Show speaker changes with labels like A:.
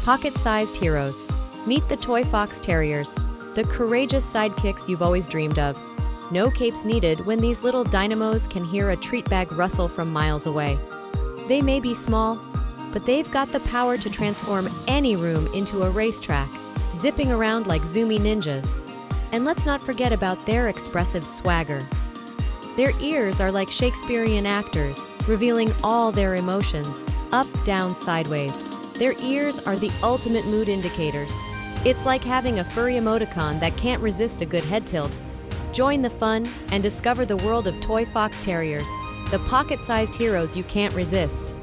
A: Pocket-sized heroes. Meet the Toy Fox Terriers, the courageous sidekicks you've always dreamed of. No capes needed when these little dynamos can hear a treat bag rustle from miles away. They may be small, but they've got the power to transform any room into a racetrack, zipping around like zoomy ninjas. And let's not forget about their expressive swagger. Their ears are like Shakespearean actors, revealing all their emotions, up, down, sideways. Their ears are the ultimate mood indicators. It's like having a furry emoticon that can't resist a good head tilt. Join the fun and discover the world of Toy Fox Terriers, the pocket-sized heroes you can't resist.